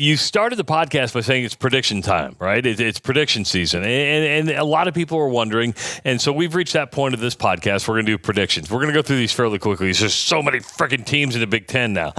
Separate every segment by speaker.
Speaker 1: You started the podcast by saying it's prediction time, right? It's prediction season. And a lot of people are wondering. And so we've reached that point of this podcast. We're going to do predictions. We're going to go through these fairly quickly. There's just so many freaking teams in the Big Ten now.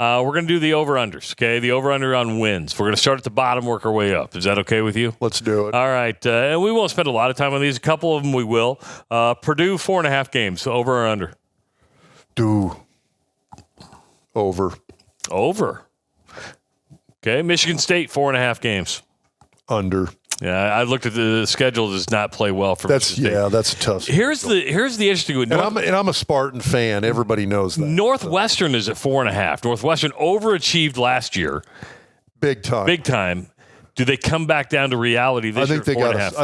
Speaker 1: We're going to do the over-unders, okay? The over-under on wins. We're going to start at the bottom, work our way up. Is that okay with you?
Speaker 2: Let's do it.
Speaker 1: All right. And we won't spend a lot of time on these. A couple of them we will. Purdue, 4.5 games. Over or under?
Speaker 2: Over.
Speaker 1: Over. Okay, Michigan State, 4.5 games.
Speaker 2: Under.
Speaker 1: Yeah, I looked at the schedule. Does not play well for Michigan State.
Speaker 2: Yeah, that's a tough.
Speaker 1: Here's the interesting one.
Speaker 2: And I'm a Spartan fan. Everybody knows that.
Speaker 1: Northwestern is at 4.5. Northwestern overachieved last year.
Speaker 2: Big time. Do they come back down to reality this year? I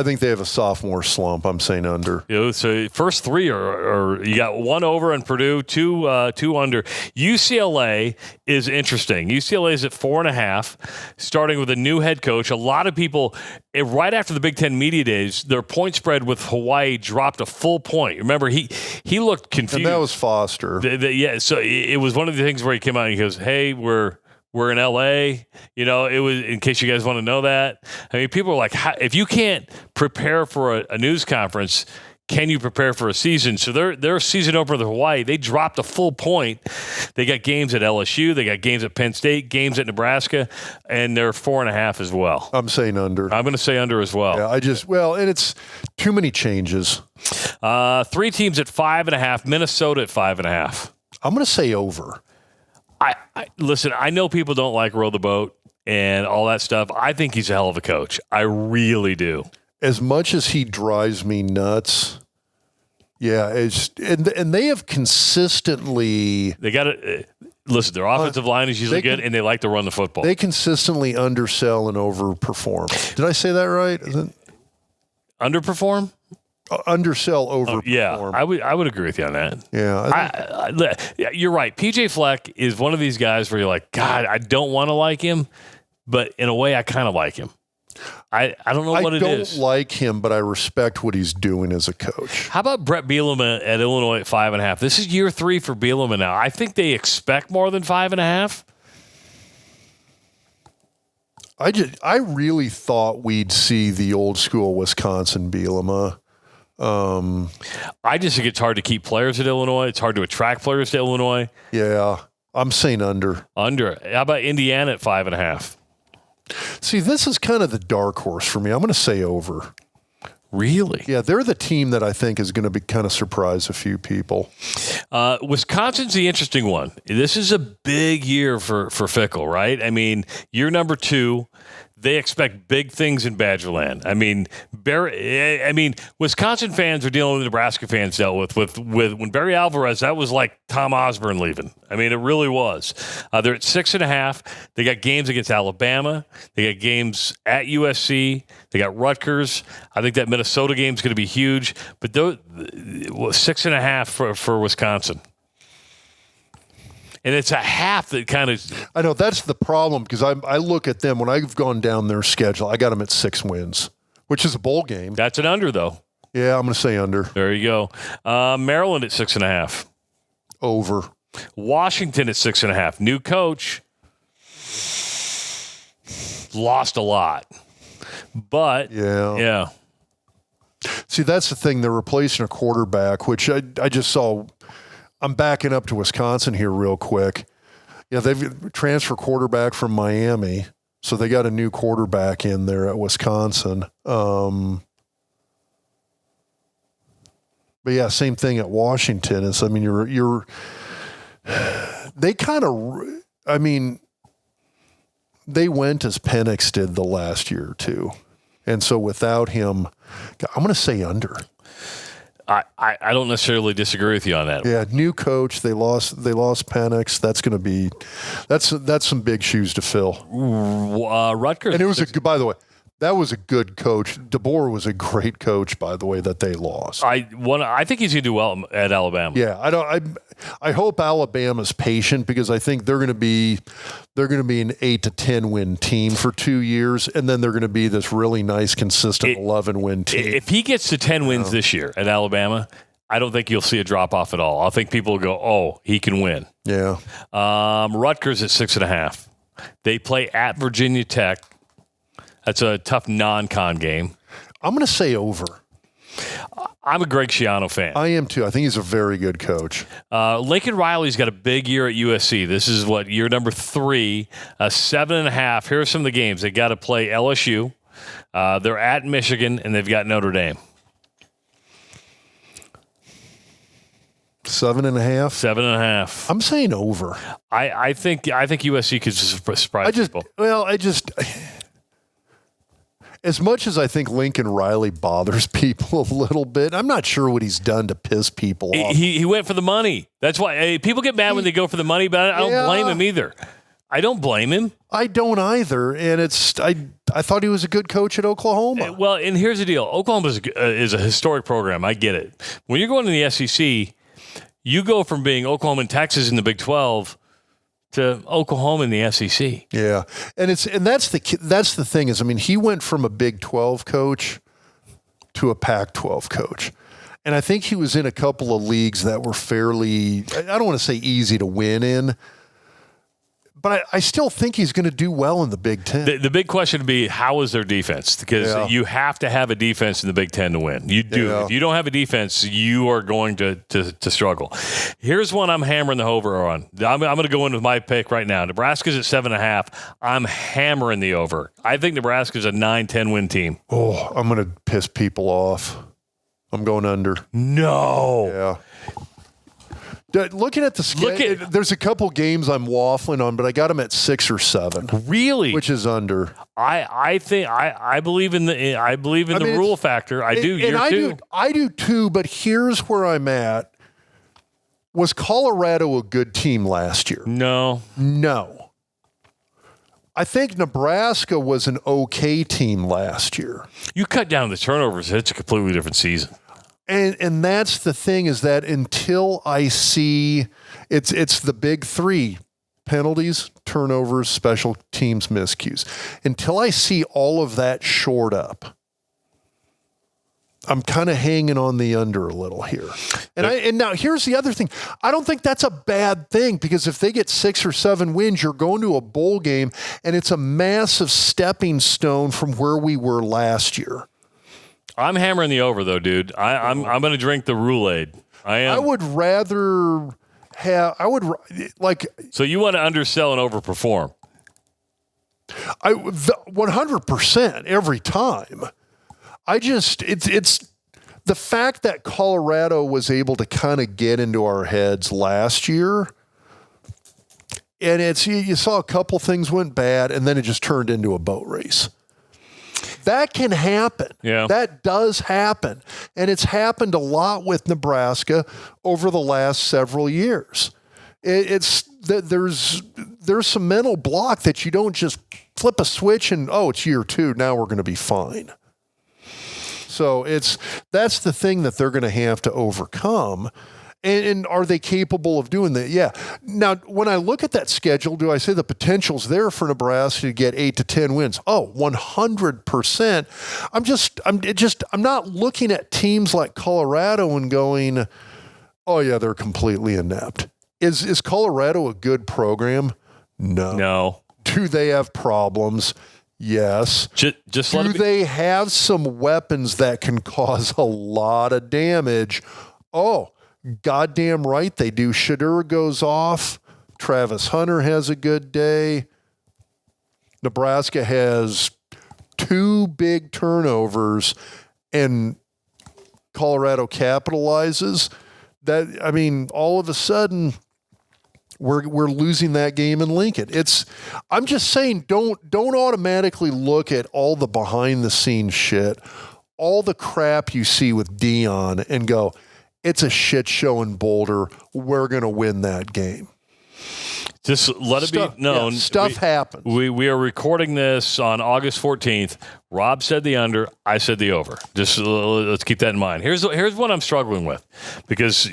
Speaker 2: think they have a sophomore slump. I'm saying under.
Speaker 1: So first three are you got one over in Purdue, two under. UCLA is interesting. UCLA is at 4.5, starting with a new head coach. A lot of people, right after the Big Ten media days, their point spread with Hawaii dropped a full point. Remember, he looked confused.
Speaker 2: And that was Foster.
Speaker 1: Yeah, so it was one of the things where he came out and he goes, "Hey, we're in LA." It was, in case you guys want to know that. I mean, people are like, if you can't prepare for a news conference, can you prepare for a season? So their season opener with Hawaii, they dropped a full point. They got games at LSU. They got games at Penn State, games at Nebraska, and they're 4.5 as well.
Speaker 2: I'm saying under.
Speaker 1: I'm going to say under as well.
Speaker 2: Yeah, and it's too many changes.
Speaker 1: 3 teams at 5.5, Minnesota at 5.5.
Speaker 2: I'm going to say over.
Speaker 1: Listen, I know people don't like row the boat and all that stuff. I think he's a hell of a coach. I really do.
Speaker 2: As much as he drives me nuts, yeah, and they have consistently.
Speaker 1: They got to listen. Their offensive line is usually good, and they like to run the football.
Speaker 2: They consistently undersell and overperform. Did I say that right? Is it
Speaker 1: underperform?
Speaker 2: Undersell, overperform.
Speaker 1: Yeah, I would agree with you on that.
Speaker 2: Yeah,
Speaker 1: you're right. PJ Fleck is one of these guys where you're like, God, I don't want to like him, but in a way, I kind of like him. I don't know what it is.
Speaker 2: I don't like him, but I respect what he's doing as a coach.
Speaker 1: How about Brett Bielema at Illinois at 5.5? This is year 3 for Bielema now. I think they expect more than 5.5.
Speaker 2: I really thought we'd see the old school Wisconsin Bielema.
Speaker 1: I just think it's hard to keep players at Illinois. It's hard to attract players to Illinois.
Speaker 2: Yeah, I'm saying under.
Speaker 1: Under. How about Indiana at 5.5?
Speaker 2: See, this is kind of the dark horse for me. I'm going to say over.
Speaker 1: Really?
Speaker 2: Yeah, they're the team that I think is going to be kind of surprise a few people.
Speaker 1: Wisconsin's the interesting one. This is a big year for Fickell, right? I mean, year number 2. They expect big things in Badgerland. I mean, Wisconsin fans are dealing with Nebraska fans dealt with when Barry Alvarez. That was like Tom Osborne leaving. I mean, it really was. They're at 6.5. They got games against Alabama. They got games at USC. They got Rutgers. I think that Minnesota game is going to be huge. But 6.5 for Wisconsin. And it's a half that kind of...
Speaker 2: I know, that's the problem, because I look at them, when I've gone down their schedule, I got them at 6 wins, which is a bowl game.
Speaker 1: That's an under, though.
Speaker 2: Yeah, I'm going to say under.
Speaker 1: There you go. Maryland at 6.5.
Speaker 2: Over.
Speaker 1: Washington at 6.5. New coach. Lost a lot. But, yeah.
Speaker 2: See, that's the thing. They're replacing a quarterback, which I just saw... I'm backing up to Wisconsin here real quick. Yeah, they've transferred quarterback from Miami, so they got a new quarterback in there at Wisconsin. But yeah, same thing at Washington. They went as Penix did the last year or two, and so without him, I'm going to say under.
Speaker 1: I don't necessarily disagree with you on that.
Speaker 2: Yeah, new coach. They lost Penix. That's going to be that's some big shoes to fill.
Speaker 1: Rutgers,
Speaker 2: and it was by the way, that was a good coach. DeBoer was a great coach, by the way, that they lost.
Speaker 1: I think he's going to do well at Alabama.
Speaker 2: Yeah, I hope Alabama's patient, because I think they're going to be an 8 to 10 win team for 2 years, and then they're going to be this really nice, consistent 11 win team.
Speaker 1: If he gets to 10 wins this year at Alabama, I don't think you'll see a drop off at all. I think people will go, "Oh, he can win."
Speaker 2: Yeah.
Speaker 1: Rutgers at 6.5. They play at Virginia Tech. That's a tough non-con game.
Speaker 2: I'm going to say over.
Speaker 1: I'm a Greg Schiano fan.
Speaker 2: I am too. I think he's a very good coach.
Speaker 1: Lincoln Riley's got a big year at USC. This is year number 3, 7.5. Here are some of the games. They got to play LSU. They're at Michigan, and they've got Notre Dame.
Speaker 2: 7.5.
Speaker 1: 7.5.
Speaker 2: I'm saying over.
Speaker 1: I think USC could surprise people.
Speaker 2: As much as I think Lincoln Riley bothers people a little bit, I'm not sure what he's done to piss people off.
Speaker 1: He went for the money. That's why people get mad when they go for the money, but I don't blame him either. I don't blame him.
Speaker 2: I don't either, and I thought he was a good coach at Oklahoma.
Speaker 1: Well, and here's the deal. Oklahoma is a historic program. I get it. When you're going to the SEC, you go from being Oklahoma and Texas in the Big 12 to Oklahoma in the SEC.
Speaker 2: Yeah, and that's the thing is, I mean, he went from a Big 12 coach to a Pac-12 coach, and I think he was in a couple of leagues that were fairly, I don't want to say easy to win in, but I still think he's going to do well in the Big Ten.
Speaker 1: The big question would be, how is their defense? Because you have to have a defense in the Big Ten to win. You do. Yeah. If you don't have a defense, you are going to struggle. Here's one I'm hammering the over on. I'm going to go in with my pick right now. Nebraska's at 7.5. I'm hammering the over. I think Nebraska's a 9-10 win team.
Speaker 2: Oh, I'm going to piss people off. I'm going under.
Speaker 1: No.
Speaker 2: Yeah. Looking at the schedule, there's a couple games I'm waffling on, but I got them at 6 or 7.
Speaker 1: Really?
Speaker 2: Which is under.
Speaker 1: I think I believe in the rule factor. I do.
Speaker 2: I do too. But here's where I'm at. Was Colorado a good team last year?
Speaker 1: No.
Speaker 2: I think Nebraska was an okay team last year.
Speaker 1: You cut down the turnovers, it's a completely different season.
Speaker 2: And that's the thing is that until I see it's the big 3 penalties, turnovers, special teams, miscues. Until I see all of that shored up, I'm kind of hanging on the under a little here. And now here's the other thing. I don't think that's a bad thing because if they get 6 or 7 wins, you're going to a bowl game and it's a massive stepping stone from where we were last year.
Speaker 1: I'm hammering the over though, dude. I'm going to drink the Roule-Aid. I am.
Speaker 2: I would rather have. So you want to undersell and overperform? 100% every time. It's the fact that Colorado was able to kind of get into our heads last year, and you saw a couple things went bad, and then it just turned into a boat race. That can happen.
Speaker 1: Yeah.
Speaker 2: That does happen. And it's happened a lot with Nebraska over the last several years. There's some mental block that you don't just flip a switch and, it's year 2, now we're going to be fine. So that's the thing that they're going to have to overcome. And are they capable of doing that? Yeah. Now, when I look at that schedule, do I say the potential's there for Nebraska to get 8 to 10 wins? 100%. I'm not looking at teams like Colorado and going, oh yeah, they're completely inept. Is Colorado a good program? No. Do they have problems? Yes.
Speaker 1: Just
Speaker 2: do they have some weapons that can cause a lot of damage? Goddamn right they do. Shadur goes off. Travis Hunter has a good day. Nebraska has 2 big turnovers and Colorado capitalizes. All of a sudden we're losing that game in Lincoln. I'm just saying don't automatically look at all the behind the scenes shit, all the crap you see with Dion and go, it's a shit show in Boulder. We're going to win that game.
Speaker 1: Just let it be known.
Speaker 2: Stuff happens.
Speaker 1: We are recording this on August 14th. Rob said the under. I said the over. Just let's keep that in mind. Here's what I'm struggling with because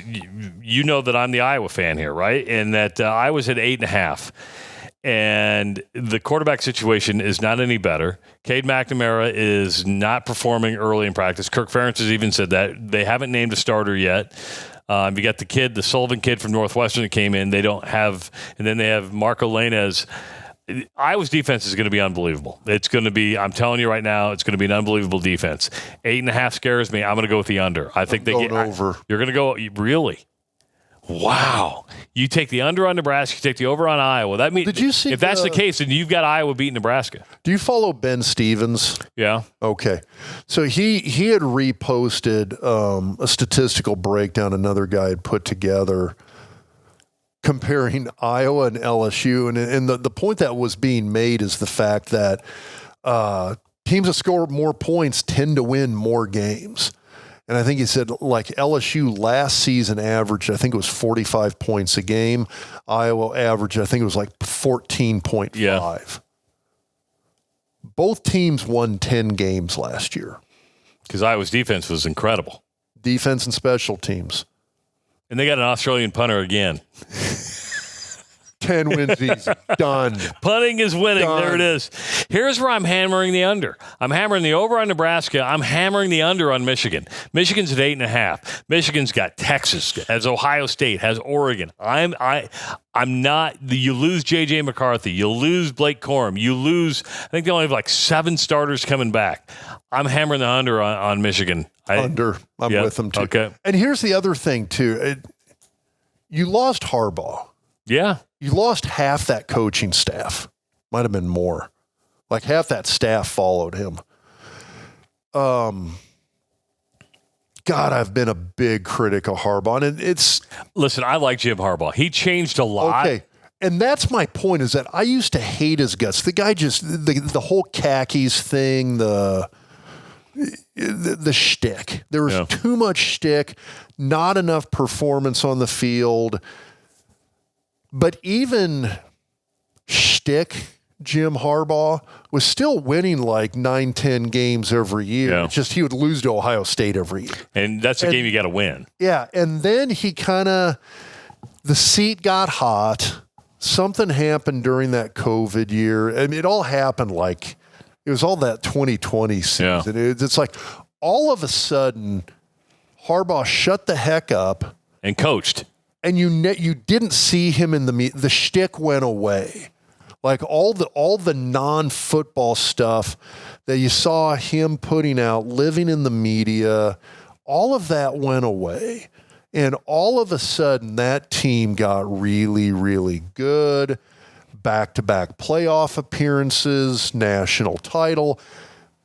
Speaker 1: you know that I'm the Iowa fan here, right? And that Iowa's at 8.5. And the quarterback situation is not any better. Cade McNamara is not performing early in practice. Kirk Ferentz has even said that. They haven't named a starter yet. You got the Sullivan kid from Northwestern that came in. They don't have, and then they have Marco Lainez. Iowa's defense is going to be unbelievable. It's going to be, I'm telling you right now, it's going to be an unbelievable defense. 8.5 scares me. I'm going to go with the under. I think
Speaker 2: I'm going over.
Speaker 1: You're going to go, really? Wow. You take the under on Nebraska, you take the over on Iowa. That means,
Speaker 2: did you see
Speaker 1: if that's the case, then you've got Iowa beating Nebraska.
Speaker 2: Do you follow Ben Stevens?
Speaker 1: Yeah.
Speaker 2: Okay. So he had reposted a statistical breakdown another guy had put together comparing Iowa and LSU. And the point that was being made is the fact that teams that score more points tend to win more games. And I think he said, like, LSU last season averaged, I think it was 45 points a game. Iowa averaged, I think it was like 14.5.
Speaker 1: Yeah.
Speaker 2: Both teams won 10 games last year.
Speaker 1: Because Iowa's defense was incredible.
Speaker 2: Defense and special teams.
Speaker 1: And they got an Australian punter again.
Speaker 2: 10 wins easy. Done.
Speaker 1: Punting is winning.
Speaker 2: Done.
Speaker 1: There it is. Here's where I'm hammering the under. I'm hammering the over on Nebraska. I'm hammering the under on Michigan. Michigan's at 8.5. Michigan's got Texas, has Ohio State, has Oregon. I'm not. You lose J.J. McCarthy. You lose Blake Corum. You lose. I think they only have like 7 starters coming back. I'm hammering the under on Michigan.
Speaker 2: Under. I'm with them too.
Speaker 1: Okay.
Speaker 2: And here's the other thing too. You lost Harbaugh.
Speaker 1: Yeah.
Speaker 2: You lost half that coaching staff. Might have been more. Like half that staff followed him. God, I've been a big critic of Harbaugh. And it's...
Speaker 1: Listen, I like Jim Harbaugh. He changed a lot.
Speaker 2: Okay. And that's my point, is that I used to hate his guts. The guy just... The whole khakis thing, the shtick. There was too much shtick, not enough performance on the field. But even shtick Jim Harbaugh was still winning like 9-10 games every year.
Speaker 1: Yeah.
Speaker 2: It's just he would lose to Ohio State every year.
Speaker 1: And that's a game you got to win.
Speaker 2: Yeah, and then he the seat got hot. Something happened during that COVID year. I mean, it all happened like, it was all that 2020 season.
Speaker 1: Yeah.
Speaker 2: It's like all of a sudden, Harbaugh shut the heck up.
Speaker 1: And coached.
Speaker 2: And you didn't see him in the shtick went away. Like all the non-football stuff that you saw him putting out, living in the media, all of that went away. And all of a sudden that team got really, really good. Back-to-back playoff appearances, national title.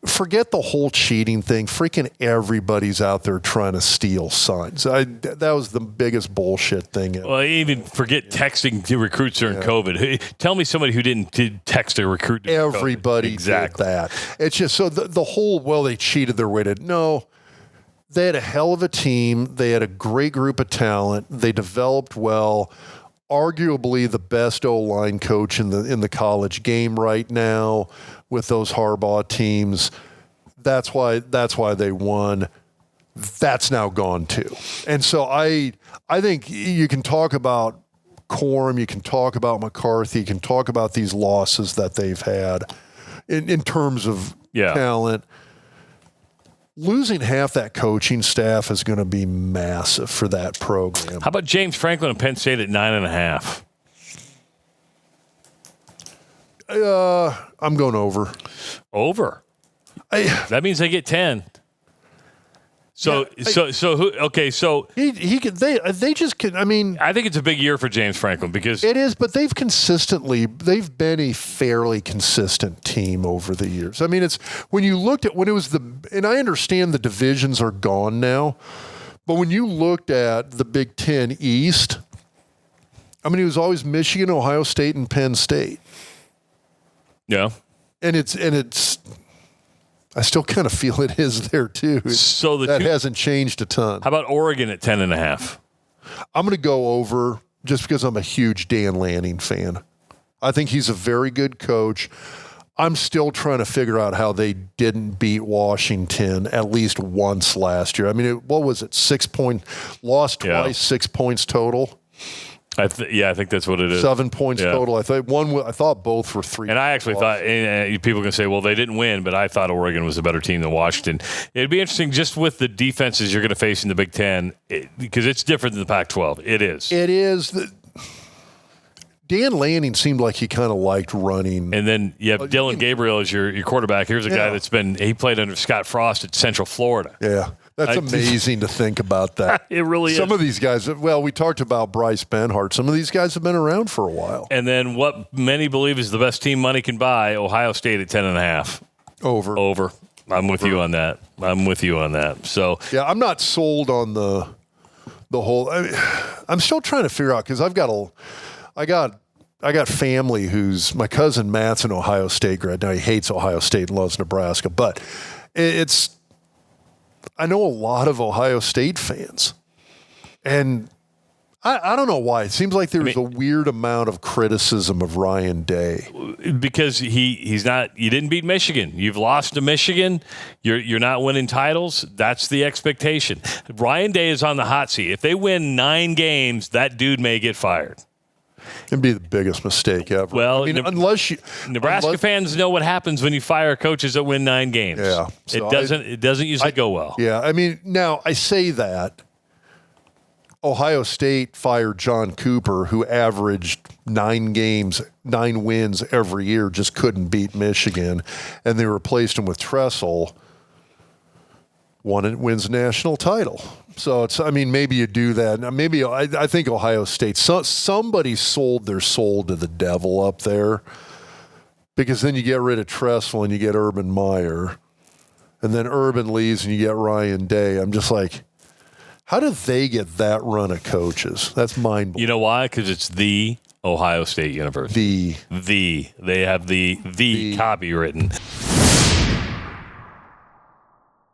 Speaker 2: Forget the whole cheating thing. Freaking everybody's out there trying to steal signs. That was the biggest bullshit thing ever.
Speaker 1: Well, even forget texting to recruits during COVID. Hey, tell me somebody who didn't text a recruit during
Speaker 2: Everybody
Speaker 1: COVID.
Speaker 2: did that. It's just so the whole, well, they cheated their way to, no. They had a hell of a team. They had a great group of talent. They developed well. Arguably the best O-line coach in the college game right now with those Harbaugh teams. That's why they won. That's now gone too. And so I think you can talk about Corum, you can talk about McCarthy, you can talk about these losses that they've had in terms of talent. Losing half that coaching staff is going to be massive for that program.
Speaker 1: How about James Franklin and Penn State at 9.5?
Speaker 2: I'm going over.
Speaker 1: Over. That means they get 10. So who? Okay, so
Speaker 2: he could. They just can. I mean,
Speaker 1: I think it's a big year for James Franklin because
Speaker 2: it is. But they've been a fairly consistent team over the years. I mean, it's when you looked at when it was and I understand the divisions are gone now, but when you looked at the Big Ten East, I mean, it was always Michigan, Ohio State, and Penn State.
Speaker 1: Yeah,
Speaker 2: and it's. I still kind of feel it is there too.
Speaker 1: So that
Speaker 2: hasn't changed a ton.
Speaker 1: How about Oregon at 10.5?
Speaker 2: I'm going to go over just because I'm a huge Dan Lanning fan. I think he's a very good coach. I'm still trying to figure out how they didn't beat Washington at least once last year. I mean, what was it? 6 point lost twice, 6 points total.
Speaker 1: I think that's what it is.
Speaker 2: 7 points total. I thought both were 3.
Speaker 1: And I actually thought, people can say, well, they didn't win, but I thought Oregon was a better team than Washington. It'd be interesting just with the defenses you're going to face in the Big Ten, because it's different than the Pac-12. It is.
Speaker 2: It is. Dan Lanning seemed like he kind of liked running.
Speaker 1: And then you have Dylan Gabriel as your quarterback. Here's a guy he played under Scott Frost at Central Florida.
Speaker 2: Yeah. That's amazing to think about that.
Speaker 1: It really is.
Speaker 2: Some of these guys, we talked about Bryce Benhart. Some of these guys have been around for a while.
Speaker 1: And then what many believe is the best team money can buy, Ohio State at 10.5. Over. I'm with you on that. So
Speaker 2: yeah, I'm not sold on the whole. I'm still trying to figure out because I got family who's my cousin Matt's an Ohio State grad. Now he hates Ohio State and loves Nebraska, but I know a lot of Ohio State fans, and I don't know why. It seems like there's a weird amount of criticism of Ryan Day
Speaker 1: because he's not. You didn't beat Michigan. You've lost to Michigan. You're not winning titles. That's the expectation. Ryan Day is on the hot seat. If they win 9 games, that dude may get fired.
Speaker 2: It'd be the biggest mistake ever.
Speaker 1: Well,
Speaker 2: Nebraska
Speaker 1: fans know what happens when you fire coaches that win 9 games.
Speaker 2: Yeah,
Speaker 1: so it doesn't usually go well.
Speaker 2: Yeah, I mean, now I say that Ohio State fired John Cooper, who averaged 9 wins every year, just couldn't beat Michigan, and they replaced him with Tressel. Wins a national title. So maybe you do that. Now, maybe I think Ohio State, somebody sold their soul to the devil up there, because then you get rid of Tressel and you get Urban Meyer, and then Urban leaves and you get Ryan Day. I'm just like, how did they get that run of coaches? That's mind-blowing.
Speaker 1: You know why? Because it's the Ohio State University. They have the copy written.